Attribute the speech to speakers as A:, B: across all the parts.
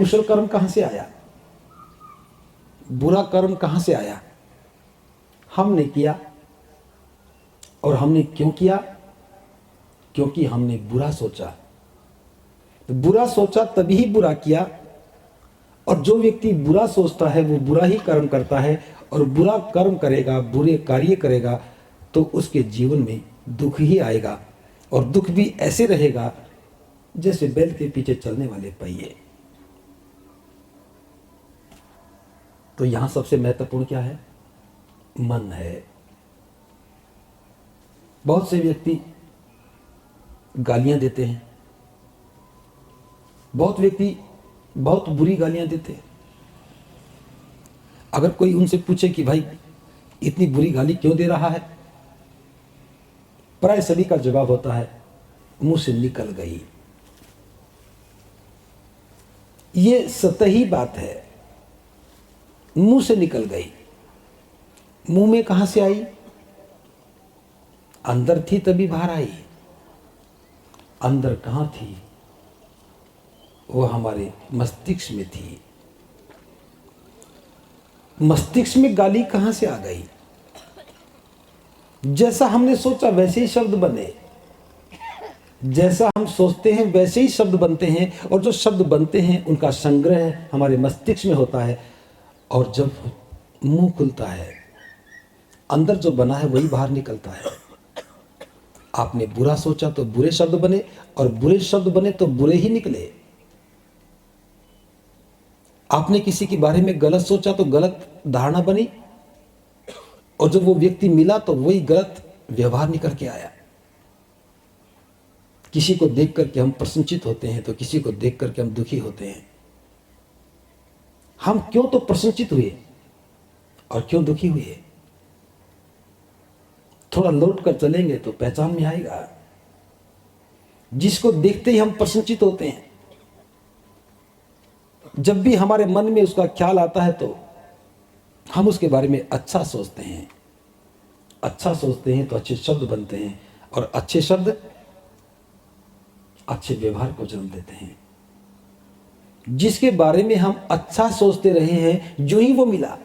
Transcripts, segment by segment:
A: कुशल कर्म कहां से आया, बुरा कर्म कहां से आया? हमने किया। और हमने क्यों किया? क्योंकि हमने बुरा सोचा। तो बुरा सोचा तभी ही बुरा किया। और जो व्यक्ति बुरा सोचता है वो बुरा ही कर्म करता है, और बुरा कर्म करेगा, बुरे कार्य करेगा, तो उसके जीवन में दुख ही आएगा। और दुख भी ऐसे रहेगा जैसे बैल के पीछे चलने वाले पहिए। तो यहां सबसे महत्वपूर्ण क्या है? मन है। बहुत से व्यक्ति गालियां देते हैं, बहुत व्यक्ति बहुत बुरी गालियां देते हैं। अगर कोई उनसे पूछे कि भाई इतनी बुरी गाली क्यों दे रहा है, प्राय सभी का जवाब होता है मुंह से निकल गई। ये सतही बात है, मुंह से निकल गई। मुंह में कहां से आई? अंदर थी तभी बाहर आई। अंदर कहां थी? वो हमारे मस्तिष्क में थी। मस्तिष्क में गाली कहां से आ गई? जैसा हमने सोचा वैसे ही शब्द बने। जैसा हम सोचते हैं वैसे ही शब्द बनते हैं, और जो शब्द बनते हैं उनका संग्रह हमारे मस्तिष्क में होता है। और जब मुंह खुलता है, अंदर जो बना है वही बाहर निकलता है। आपने बुरा सोचा तो बुरे शब्द बने, और बुरे शब्द बने तो बुरे ही निकले। आपने किसी के बारे में गलत सोचा तो गलत धारणा बनी, और जब वो व्यक्ति मिला तो वही गलत व्यवहार निकल के आया। किसी को देख करके हम प्रसन्नचित होते हैं तो किसी को देख करके हम दुखी होते हैं। हम क्यों तो प्रसन्नचित हुए और क्यों दुखी हुए? थोड़ा लौट कर चलेंगे तो पहचान में आएगा। जिसको देखते ही हम प्रसन्नचित होते हैं, जब भी हमारे मन में उसका ख्याल आता है तो हम उसके बारे में अच्छा सोचते हैं। अच्छा सोचते हैं तो अच्छे शब्द बनते हैं, और अच्छे शब्द अच्छे व्यवहार को जन्म देते हैं। जिसके बारे में हम अच्छा सोचते रहे हैं, जो ही वो मिला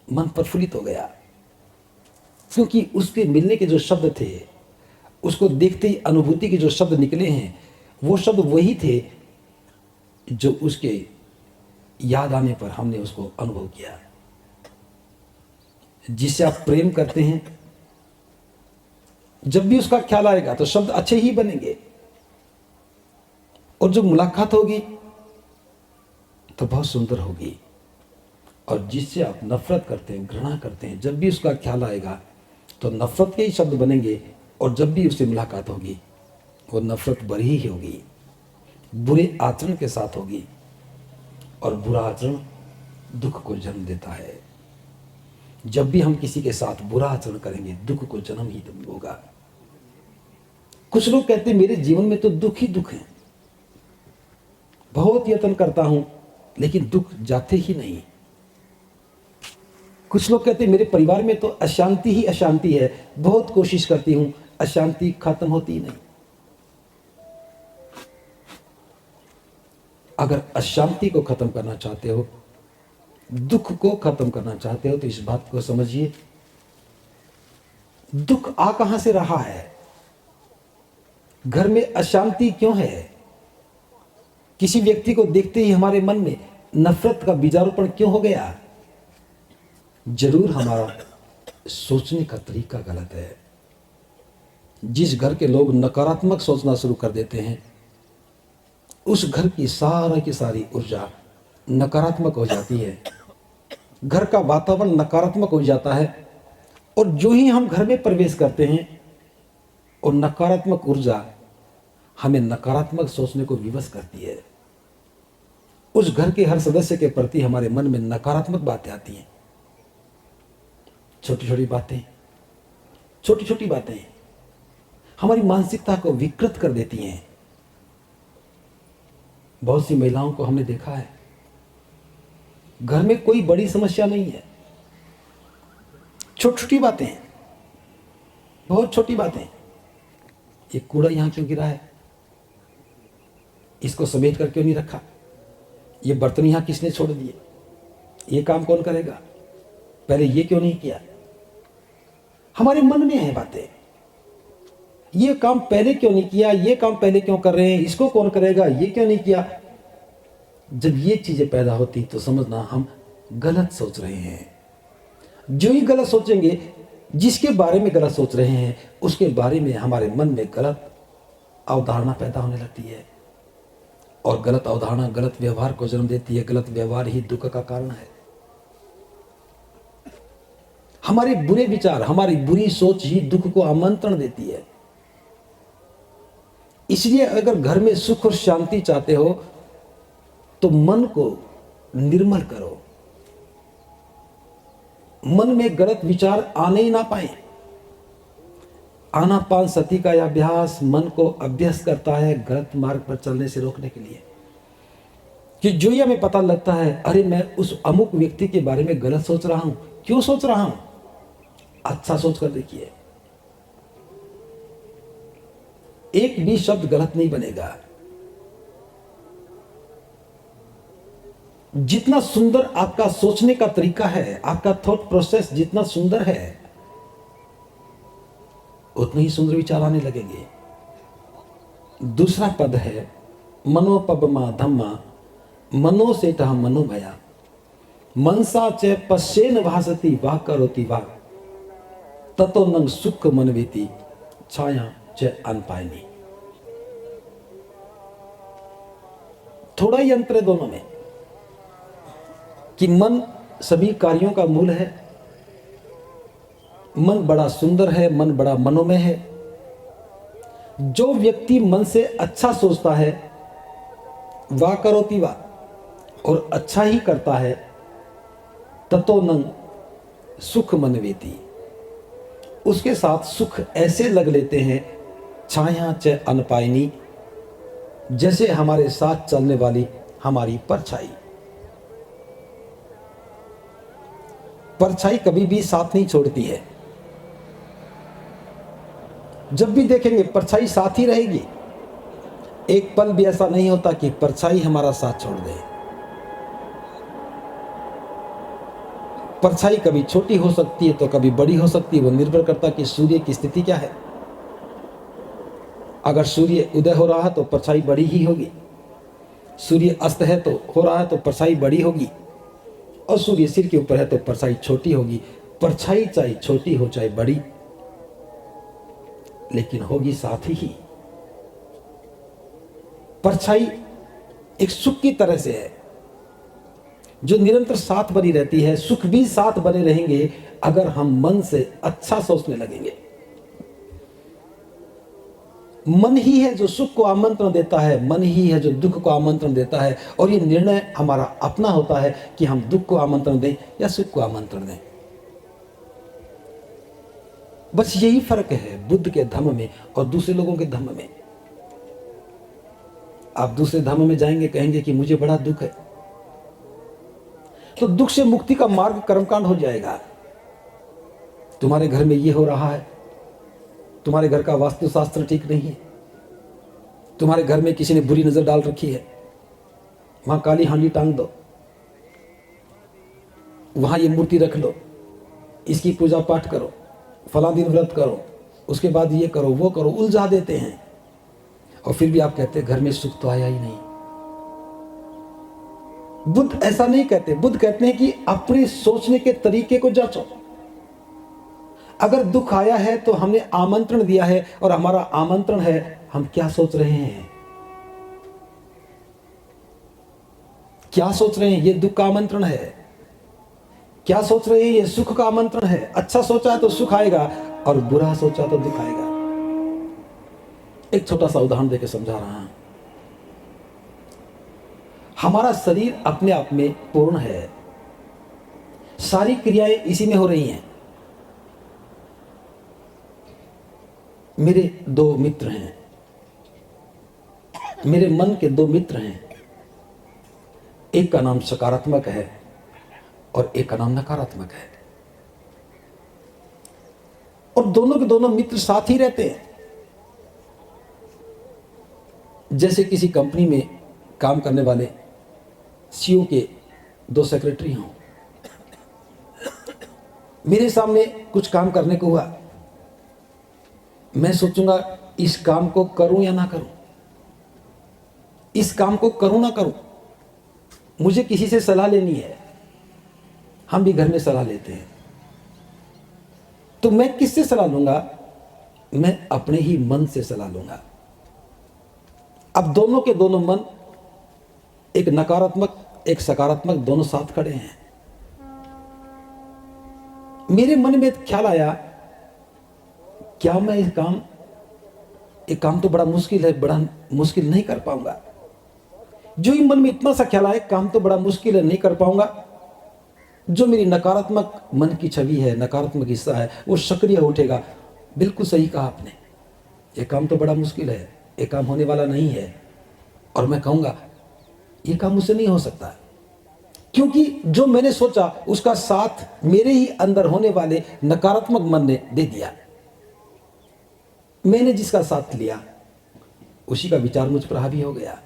A: मन प्रफुल्लित हो गया, क्योंकि उसके मिलने के जो शब्द थे, उसको देखते ही अनुभूति के जो शब्द निकले हैं, वो शब्द वही थे जो उसके याद आने पर हमने उसको अनुभव किया। जिससे आप प्रेम करते हैं, जब भी उसका ख्याल आएगा तो शब्द अच्छे ही बनेंगे, और जब मुलाकात होगी तो बहुत सुंदर होगी। और जिससे आप नफरत करते हैं, घृणा करते हैं, जब भी उसका ख्याल आएगा तो नफरत के ही शब्द बनेंगे, और जब भी उससे मुलाकात होगी वो नफरत भरी ही होगी, बुरे आचरण के साथ होगी। और बुरा आचरण दुख को जन्म देता है। जब भी हम किसी के साथ बुरा आचरण करेंगे दुख को जन्म ही होगा। कुछ लोग कहते हैं मेरे जीवन में तो दुख ही दुख है, बहुत यत्न करता हूं लेकिन दुख जाते ही नहीं। कुछ लोग कहते हैं मेरे परिवार में तो अशांति ही अशांति है, बहुत कोशिश करती हूं, अशांति खत्म होती ही नहीं। अगर अशांति को खत्म करना चाहते हो, दुख को खत्म करना चाहते हो, तो इस बात को समझिए, दुख आ कहां से रहा है? घर में अशांति क्यों है? किसी व्यक्ति को देखते ही हमारे मन में नफरत का बीजारोपण क्यों हो गया? जरूर हमारा सोचने का तरीका गलत है। जिस घर के लोग नकारात्मक सोचना शुरू कर देते हैं, उस घर की सारी ऊर्जा नकारात्मक हो जाती है। घर का वातावरण नकारात्मक हो जाता है, और जो ही हम घर में प्रवेश करते हैं, और नकारात्मक ऊर्जा हमें नकारात्मक सोचने को विवश करती है। उस घर के हर सदस्य के प्रति हमारे मन में नकारात्मक बातें आती हैं। छोटी छोटी बातें हमारी मानसिकता को विकृत कर देती हैं। बहुत सी महिलाओं को हमने देखा है, घर में कोई बड़ी समस्या नहीं है, छोटी छोटी बातें हैं, बहुत छोटी बातें। ये कूड़ा यहां क्यों गिरा है, इसको समेट कर क्यों नहीं रखा, ये बर्तन यहाँ किसने छोड़ दिए, ये काम कौन करेगा, पहले ये क्यों नहीं किया। हमारे मन में है बातें, ये काम पहले क्यों नहीं किया, ये काम पहले क्यों कर रहे हैं, इसको कौन करेगा, ये क्यों नहीं किया। जब ये चीजें पैदा होती तो समझना हम गलत सोच रहे हैं। जो ही गलत सोचेंगे, जिसके बारे में गलत सोच रहे हैं उसके बारे में हमारे मन में गलत अवधारणा पैदा होने लगती है, और गलत अवधारणा गलत व्यवहार को जन्म देती है। गलत व्यवहार ही दुख का कारण है। हमारे बुरे विचार, हमारी बुरी सोच ही दुख को आमंत्रण देती है। इसलिए अगर घर में सुख और शांति चाहते हो तो मन को निर्मल करो, मन में गलत विचार आने ही ना पाए। आनापान सती का यह अभ्यास मन को अभ्यस्त करता है गलत मार्ग पर चलने से रोकने के लिए। कि जो ही हमें पता लगता है अरे मैं उस अमुक व्यक्ति के बारे में गलत सोच रहा हूं, क्यों सोच रहा हूं, अच्छा सोच कर देखिए, एक भी शब्द गलत नहीं बनेगा। जितना सुंदर आपका सोचने का तरीका है, आपका थॉट प्रोसेस जितना सुंदर है, उतने ही सुंदर विचार आने लगेंगे। दूसरा पद है मनोपबमा धम्मा मनो सेठः मनोमया मनसा च पश्येन भासति वाह करोति वाह ततो न सुख मनवेति छाया च अनपायनी। थोड़ा ही अंतर है दोनों में कि मन सभी कार्यों का मूल है, मन बड़ा सुंदर है, मन बड़ा मनोमय है। जो व्यक्ति मन से अच्छा सोचता है वाह करोति वाह, और अच्छा ही करता है, ततो न सुख मनवेति, उसके साथ सुख ऐसे लग लेते हैं छाया च अनपायनी, जैसे हमारे साथ चलने वाली हमारी परछाई। परछाई कभी भी साथ नहीं छोड़ती है, जब भी देखेंगे परछाई साथ ही रहेगी। एक पल भी ऐसा नहीं होता कि परछाई हमारा साथ छोड़ दे। परछाई कभी छोटी हो सकती है तो कभी बड़ी हो सकती है, वो निर्भर करता है कि सूर्य की स्थिति क्या है। अगर सूर्य उदय हो रहा है तो परछाई बड़ी ही होगी, सूर्य अस्त है तो हो रहा है तो परछाई बड़ी होगी, और सूर्य सिर के ऊपर है तो परछाई छोटी होगी। परछाई चाहे छोटी हो चाहे बड़ी, लेकिन होगी साथ ही। परछाई एक सुख की तरह से है जो निरंतर साथ बनी रहती है। सुख भी साथ बने रहेंगे अगर हम मन से अच्छा सोचने लगेंगे। मन ही है जो सुख को आमंत्रण देता है, मन ही है जो दुख को आमंत्रण देता है, और ये निर्णय हमारा अपना होता है कि हम दुख को आमंत्रण दें या सुख को आमंत्रण दें। बस यही फर्क है बुद्ध के धम्म में और दूसरे लोगों के धम्म में। आप दूसरे धम्म में जाएंगे, कहेंगे कि मुझे बड़ा दुख है, तो दुख से मुक्ति का मार्ग कर्मकांड हो जाएगा। तुम्हारे घर में ये हो रहा है, तुम्हारे घर का वास्तुशास्त्र ठीक नहीं है, तुम्हारे घर में किसी ने बुरी नजर डाल रखी है, वहां काली हांडी टांग दो, वहां ये मूर्ति रख लो, इसकी पूजा पाठ करो, फला दिन व्रत करो, उसके बाद ये करो वो करो, उलझा देते हैं। और फिर भी आप कहते हैं घर में सुख तो आया ही नहीं। बुद्ध ऐसा नहीं कहते। बुद्ध कहते हैं कि अपने सोचने के तरीके को जांचो। अगर दुख आया है तो हमने आमंत्रण दिया है, और हमारा आमंत्रण है हम क्या सोच रहे हैं, क्या सोच रहे हैं। ये दुख का आमंत्रण है। क्या सोच रहे हैं, ये सुख का आमंत्रण है। अच्छा सोचा है तो सुख आएगा, और बुरा सोचा तो दुख आएगा। एक छोटा सा उदाहरण देकर समझा रहा हूं। हमारा शरीर अपने आप में पूर्ण है, सारी क्रियाएं इसी में हो रही हैं। मेरे दो मित्र हैं, मेरे मन के दो मित्र हैं। एक का नाम सकारात्मक है और एक का नाम नकारात्मक है, और दोनों के दोनों मित्र साथ ही रहते हैं। जैसे किसी कंपनी में काम करने वाले सीईओ के 2 सेक्रेटरी हों, मेरे सामने कुछ काम करने को हुआ, मैं सोचूंगा इस काम को करूं या ना करूं, इस काम को करूं ना करूं। मुझे किसी से सलाह लेनी है, हम भी घर में सलाह लेते हैं, तो मैं किससे सलाह लूंगा? मैं अपने ही मन से सलाह लूंगा। अब दोनों के दोनों मन, एक नकारात्मक एक सकारात्मक, दोनों साथ खड़े हैं। मेरे मन में ख्याल आया, क्या मैं ये काम तो बड़ा मुश्किल है, बड़ा मुश्किल नहीं कर पाऊंगा। जो ही मन में इतना सा ख्याल आया, काम तो बड़ा मुश्किल है, नहीं कर पाऊंगा, जो मेरी नकारात्मक मन की छवि है, नकारात्मक हिस्सा है, वो सक्रिय उठेगा। बिल्कुल सही कहा आपने, ये काम तो बड़ा मुश्किल है, ये काम होने वाला नहीं है। और मैं कहूंगा ये काम मुझसे नहीं हो सकता, क्योंकि जो मैंने सोचा उसका साथ मेरे ही अंदर होने वाले नकारात्मक मन ने दे दिया। मैंने जिसका साथ लिया उसी का विचार मुझ पर हावी हो गया।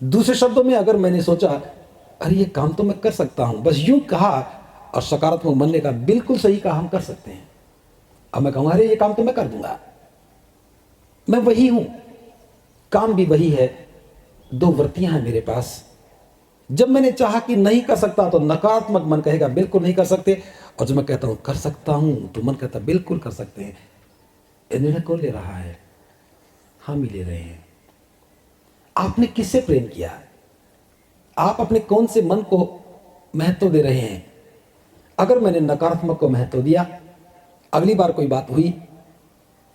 A: दूसरे शब्दों में, अगर मैंने सोचा अरे ये काम तो मैं कर सकता हूं, बस यूं कहा, और सकारात्मक मन ने कहा बिल्कुल सही कहा, हम कर सकते हैं। अब मैं कहूंगा अरे ये काम तो मैं कर दूंगा, मैं वही हूं, काम भी वही है, 2 वृत्तियां हैं मेरे पास। जब मैंने चाहा कि नहीं कर सकता, तो नकारात्मक मन कहेगा बिल्कुल नहीं कर सकते, और जब मैं कहता हूं कर सकता हूं, तो मन कहता बिल्कुल कर सकते हैं। ये निर्णय कौन ले रहा है? हम ही ले रहे हैं। आपने किससे प्रेम किया? आप अपने कौन से मन को महत्व दे रहे हैं? अगर मैंने नकारात्मक को महत्व दिया, अगली बार कोई बात हुई,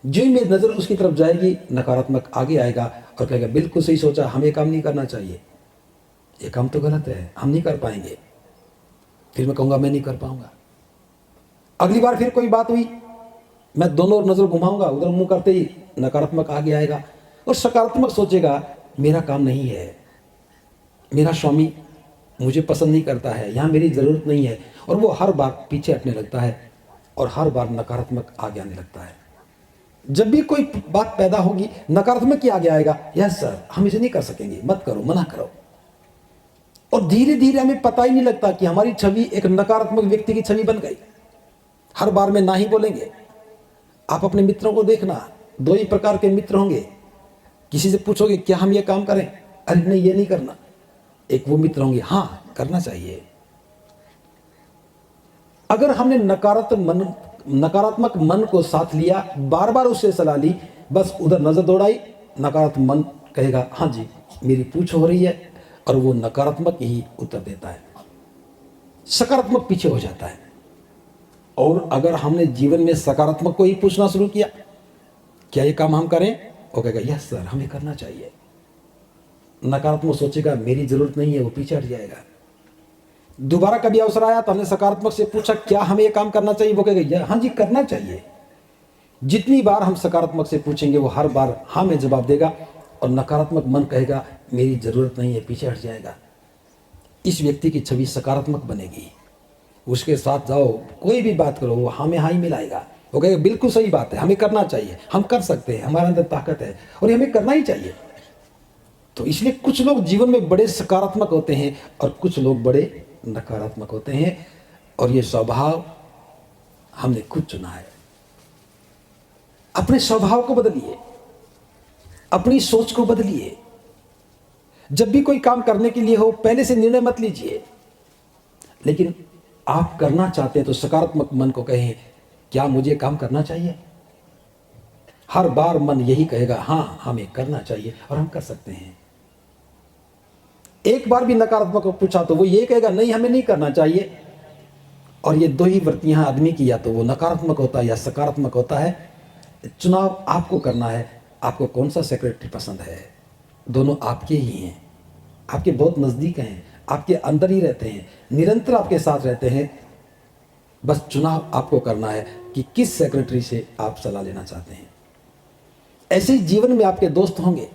A: जो ही मेरी नजर उसकी तरफ जाएगी, नकारात्मक आगे आएगा और कहेगा बिल्कुल सही सोचा, हमें काम नहीं करना चाहिए, ये काम तो गलत है, हम नहीं कर पाएंगे। फिर मैं कहूंगा मैं नहीं कर पाऊंगा। अगली बार फिर कोई बात हुई, मैं दोनों ओर नजर घुमाऊंगा, उधर मुंह करते ही नकारात्मक आगे आएगा, और सकारात्मक सोचेगा मेरा काम नहीं है, मेरा स्वामी मुझे पसंद नहीं करता है, यहां मेरी जरूरत नहीं है, और वो हर बार पीछे हटने लगता है और हर बार नकारात्मक आगे आने लगता है। जब भी कोई बात पैदा होगी, नकारात्मक ही आगे आएगा, यस सर हम इसे नहीं कर सकेंगे, मत करो, मना करो। और धीरे धीरे हमें पता ही नहीं लगता कि हमारी छवि एक नकारात्मक व्यक्ति की छवि बन गई। हर बार में ना ही बोलेंगे। आप अपने मित्रों को देखना, 2 ही प्रकार के मित्र होंगे। किसी से पूछोगे क्या हम ये काम करें, अरे नहीं ये नहीं करना। एक वो मित्र होंगे, हाँ करना चाहिए। अगर हमने नकारात्मक मन को साथ लिया, बार बार उससे सलाह ली, बस उधर नजर दौड़ाई, नकारात्मक मन कहेगा हाँ जी मेरी पूछ हो रही है, और वो नकारात्मक ही उत्तर देता है, सकारात्मक पीछे हो जाता है। और अगर हमने जीवन में सकारात्मक को ही पूछना शुरू किया, क्या ये काम हम करें, वो कहेगा यस सर हमें करना चाहिए। नकारात्मक सोचेगा मेरी जरूरत नहीं है, वो पीछे हट जाएगा। दोबारा कभी अवसर आया तो हमने सकारात्मक से पूछा क्या हमें ये काम करना चाहिए, वो कहेगा हाँ जी करना चाहिए। जितनी बार हम सकारात्मक से पूछेंगे, वो हर बार हाँ में जवाब देगा, और नकारात्मक मन कहेगा मेरी जरूरत नहीं है, पीछे हट जाएगा। इस व्यक्ति की छवि सकारात्मक बनेगी। उसके साथ जाओ, कोई भी बात करो, वो हाँ में हाँ ही मिलाएगा। वो कहेगा बिल्कुल सही बात है, हमें करना चाहिए, हम कर सकते हैं, हमारे अंदर ताकत है और हमें करना ही चाहिए। तो इसलिए कुछ लोग जीवन में बड़े सकारात्मक होते हैं और कुछ लोग बड़े नकारात्मक होते हैं, और ये स्वभाव हमने खुद चुना है। अपने स्वभाव को बदलिए, अपनी सोच को बदलिए। जब भी कोई काम करने के लिए हो, पहले से निर्णय मत लीजिए, लेकिन आप करना चाहते हैं तो सकारात्मक मन को कहें क्या मुझे काम करना चाहिए। हर बार मन यही कहेगा हाँ हमें करना चाहिए और हम कर सकते हैं। एक बार भी नकारात्मक को पूछा तो वो ये कहेगा नहीं हमें नहीं करना चाहिए। और ये 2 ही वृत्तियां आदमी की, या तो वो नकारात्मक होता है या सकारात्मक होता है। चुनाव आपको करना है, आपको कौन सा सेक्रेटरी पसंद है। दोनों आपके ही हैं, आपके बहुत नज़दीक हैं, आपके अंदर ही रहते हैं, निरंतर आपके साथ रहते हैं। बस चुनाव आपको करना है कि किस सेक्रेटरी से आप सलाह लेना चाहते हैं। ऐसे ही जीवन में आपके दोस्त होंगे,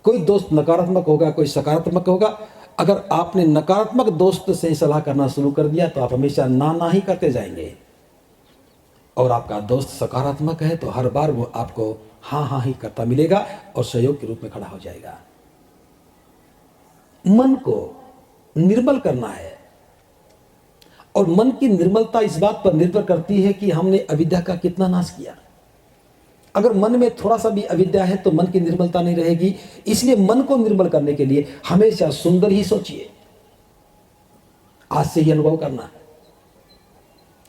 A: कोई दोस्त नकारात्मक होगा, कोई सकारात्मक होगा। अगर आपने नकारात्मक दोस्त से सलाह करना शुरू कर दिया तो आप हमेशा ना ही करते जाएंगे, और आपका दोस्त सकारात्मक है तो हर बार वो आपको हाँ ही करता मिलेगा और सहयोग के रूप में खड़ा हो जाएगा। मन को निर्मल करना है। और मन की निर्मलता इस बात पर निर्भर करती है कि हमने अविद्या का कितना नाश किया। अगर मन में थोड़ा सा भी अविद्या है तो मन की निर्मलता नहीं रहेगी। इसलिए मन को निर्मल करने के लिए हमेशा सुंदर ही सोचिए। आज से ही अनुभव करना,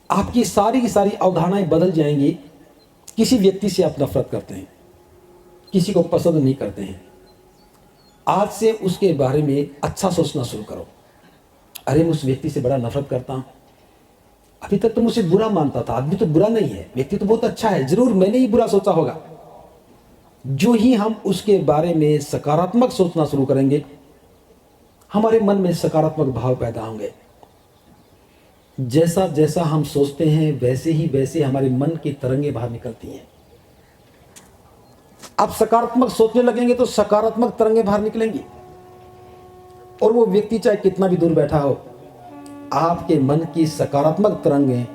A: आपकी सारी की सारी अवधारणाएं बदल जाएंगी। किसी व्यक्ति से आप नफरत करते हैं, किसी को पसंद नहीं करते हैं, आज से उसके बारे में अच्छा सोचना शुरू करो। अरे मैं उस व्यक्ति से बड़ा नफरत करता हूं, अभी तक तो मुझे बुरा मानता था, आदमी तो बुरा नहीं है, व्यक्ति तो बहुत अच्छा है, जरूर मैंने ही बुरा सोचा होगा। जो ही हम उसके बारे में सकारात्मक सोचना शुरू करेंगे, हमारे मन में सकारात्मक भाव पैदा होंगे। जैसा जैसा हम सोचते हैं वैसे ही वैसे हमारे मन की तरंगें बाहर निकलती हैं। आप सकारात्मक सोचने लगेंगे तो सकारात्मक तरंगें बाहर निकलेंगी। और वो व्यक्ति चाहे कितना भी दूर बैठा हो, आपके मन की सकारात्मक तरंगें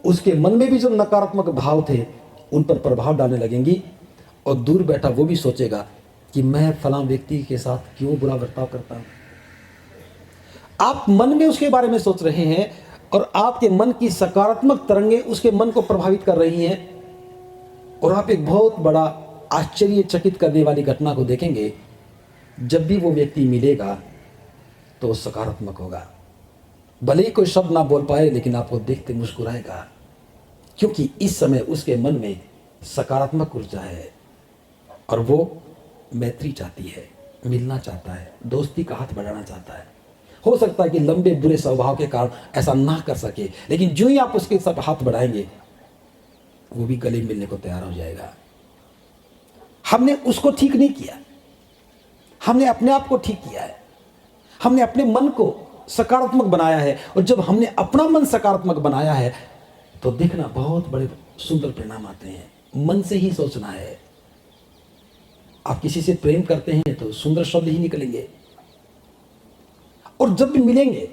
A: उसके मन में भी जो नकारात्मक भाव थे उन पर प्रभाव डालने लगेंगी। और दूर बैठा वो भी सोचेगा कि मैं फलां व्यक्ति के साथ क्यों बुरा बर्ताव करता हूं। आप मन में उसके बारे में सोच रहे हैं और आपके मन की सकारात्मक तरंगें उसके मन को प्रभावित कर रही हैं। और आप एक बहुत बड़ा आश्चर्यचकित करने वाली घटना को देखेंगे। जब भी वो व्यक्ति मिलेगा तो वो सकारात्मक होगा। भले ही कोई शब्द ना बोल पाए, लेकिन आपको देखते मुस्कुराएगा, क्योंकि इस समय उसके मन में सकारात्मक ऊर्जा है और वो मैत्री चाहती है, मिलना चाहता है, दोस्ती का हाथ बढ़ाना चाहता है। हो सकता है कि लंबे बुरे स्वभाव के कारण ऐसा ना कर सके, लेकिन जो ही आप उसके साथ हाथ बढ़ाएंगे वो भी गले मिलने को तैयार हो जाएगा। हमने उसको ठीक नहीं किया, हमने अपने आप को ठीक किया है। हमने अपने मन को सकारात्मक बनाया है। और जब हमने अपना मन सकारात्मक बनाया है तो देखना बहुत बड़े सुंदर परिणाम आते हैं। मन से ही सोचना है। आप किसी से प्रेम करते हैं तो सुंदर शब्द ही निकलेंगे। और जब भी मिलेंगे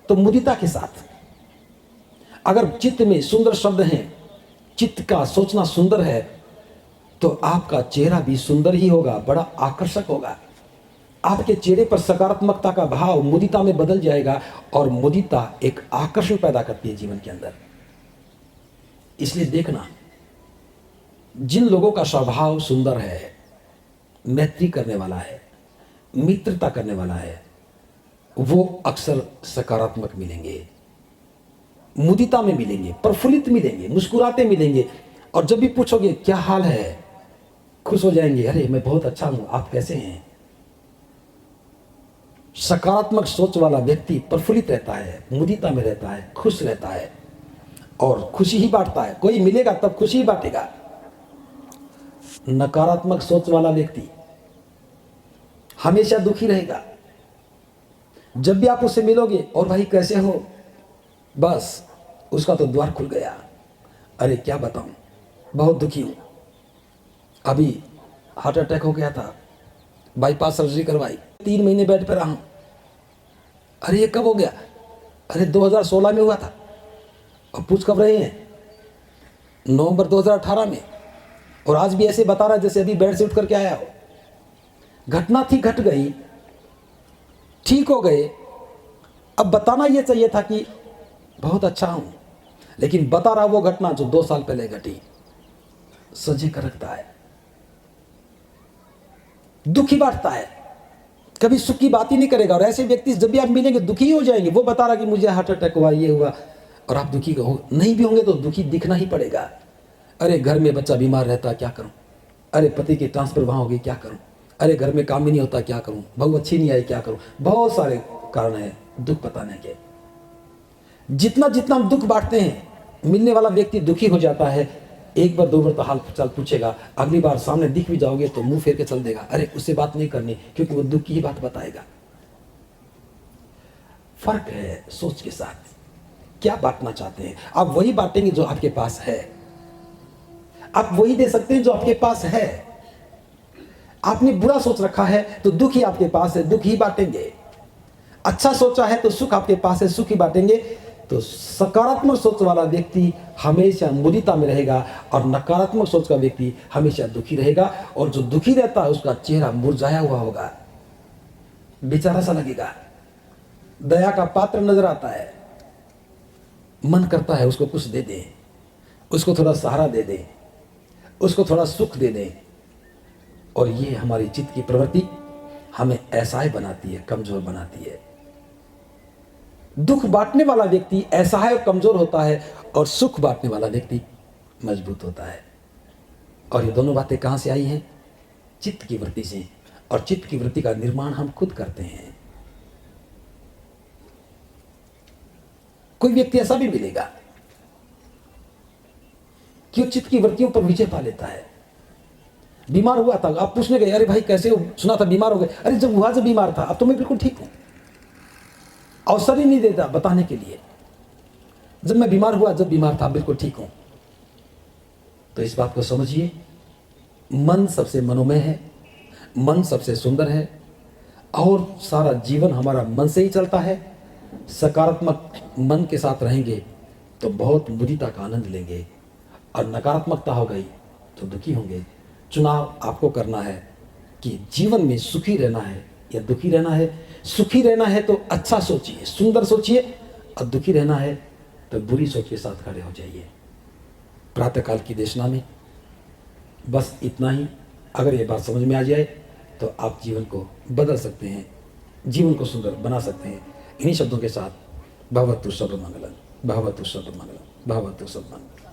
A: तो मुदिता के साथ। अगर चित्त में सुंदर शब्द हैं, चित्त का सोचना सुंदर है, तो आपका चेहरा भी सुंदर ही होगा, बड़ा आकर्षक होगा। आपके चेहरे पर सकारात्मकता का भाव मुदिता में बदल जाएगा। और मुदिता एक आकर्षण पैदा करती है जीवन के अंदर। इसलिए देखना, जिन लोगों का स्वभाव सुंदर है, मैत्री करने वाला है, मित्रता करने वाला है, वो अक्सर सकारात्मक मिलेंगे, मुदिता में मिलेंगे, प्रफुल्लित मिलेंगे, मुस्कुराते मिलेंगे। और जब भी पूछोगे क्या हाल है, खुश हो जाएंगे। अरे मैं बहुत अच्छा हूं, आप कैसे हैं। सकारात्मक सोच वाला व्यक्ति प्रफुल्लित रहता है, मुदिता में रहता है, खुश रहता है और खुशी ही बांटता है। कोई मिलेगा तब खुशी ही बांटेगा। नकारात्मक सोच वाला व्यक्ति हमेशा दुखी रहेगा। जब भी आप उससे मिलोगे, और भाई कैसे हो, बस उसका तो द्वार खुल गया। अरे क्या बताऊं, बहुत दुखी हूं, अभी हार्ट अटैक हो गया था, बाईपास सर्जरी करवाई, 3 महीने बेड पर रहा हूं। अरे ये कब हो गया, अरे 2016 में हुआ था। और पूछ कब रहे हैं, नवंबर 2018 में। और आज भी ऐसे बता रहा है जैसे अभी बेड से उठ करके आया हो। घटना थी, घट गई, ठीक हो गए। अब बताना यह चाहिए था कि बहुत अच्छा हूं, लेकिन बता रहा वो घटना जो 2 साल पहले घटी। सजे कर रखता है, दुखी बांटता है, कभी सुख की बात ही नहीं करेगा। और ऐसे व्यक्ति जब भी आप मिलेंगे दुखी हो जाएंगे। वो बता रहा कि मुझे हार्ट अटैक हुआ, ये हुआ, और आप दुखी नहीं भी होंगे तो दुखी दिखना ही पड़ेगा। अरे घर में बच्चा बीमार रहता, क्या करूं। अरे पति की ट्रांसफर वहां हो गई, क्या करूं। अरे घर में काम ही नहीं होता, क्या करूं। बहू अच्छी नहीं आई, क्या करूं। बहुत सारे कारण है दुख बताने के। जितना जितना हम दुख बांटते हैं, मिलने वाला व्यक्ति दुखी हो जाता है। एक बार 2 बार तो हाल चाल पूछेगा, अगली बार सामने दिख भी जाओगे तो मुंह फेर के चल देगा। अरे उससे बात नहीं करनी, क्योंकि वो दुख की ही बात बताएगा। फर्क है सोच के साथ। क्या बांटना चाहते हैं आप, वही बांटेंगे जो आपके पास है। आप वही दे सकते हैं जो आपके पास है। आपने बुरा सोच रखा है तो दुख ही आपके पास है, दुख ही बांटेंगे। अच्छा सोचा है तो सुख आपके पास है, सुख ही बांटेंगे। तो सकारात्मक सोच वाला व्यक्ति हमेशा मुदिता में रहेगा और नकारात्मक सोच का व्यक्ति हमेशा दुखी रहेगा। और जो दुखी रहता है उसका चेहरा मुरझाया हुआ होगा। बेचारा सा लगेगा, दया का पात्र नजर आता है, मन करता है उसको कुछ दे दें, उसको थोड़ा सहारा दे दें, उसको थोड़ा सुख दे दें। और ये हमारी चित्त की प्रवृत्ति हमें असहाय बनाती है, कमजोर बनाती है। दुख बांटने वाला व्यक्ति असहाय और कमजोर होता है, और सुख बांटने वाला व्यक्ति मजबूत होता है। और ये दोनों बातें कहां से आई हैं? चित्त की वृत्ति से। और चित्त की वृत्ति का निर्माण हम खुद करते हैं। कोई व्यक्ति ऐसा भी मिलेगा कि वो चित्त की वृत्तियों पर विजय पा लेता है। बीमार हुआ था, आप पूछने गए, अरे भाई कैसे हो, सुना था बीमार हो गए। अरे जब हुआ जब बीमार था, अब तो मैं बिल्कुल ठीक हूं। अवसर ही नहीं देता बताने के लिए, जब मैं बीमार हुआ, जब बीमार था, बिल्कुल ठीक हूं। तो इस बात को समझिए, मन सबसे मनोमय है, मन सबसे सुंदर है, और सारा जीवन हमारा मन से ही चलता है। सकारात्मक मन के साथ रहेंगे तो बहुत मुदिता का आनंद लेंगे, और नकारात्मकता हो गई तो दुखी होंगे। चुनाव आपको करना है कि जीवन में सुखी रहना है या दुखी रहना है। सुखी रहना है तो अच्छा सोचिए, सुंदर सोचिए, और दुखी रहना है तो बुरी सोच के साथ खड़े हो जाइए। प्रातःकाल की देशना में बस इतना ही। अगर ये बात समझ में आ जाए तो आप जीवन को बदल सकते हैं, जीवन को सुंदर बना सकते हैं। इन्हीं शब्दों के साथ भवतु सर्वमंगलम्, भवतु सर्वमंगलम्, भवतु सर्वमंगलम्।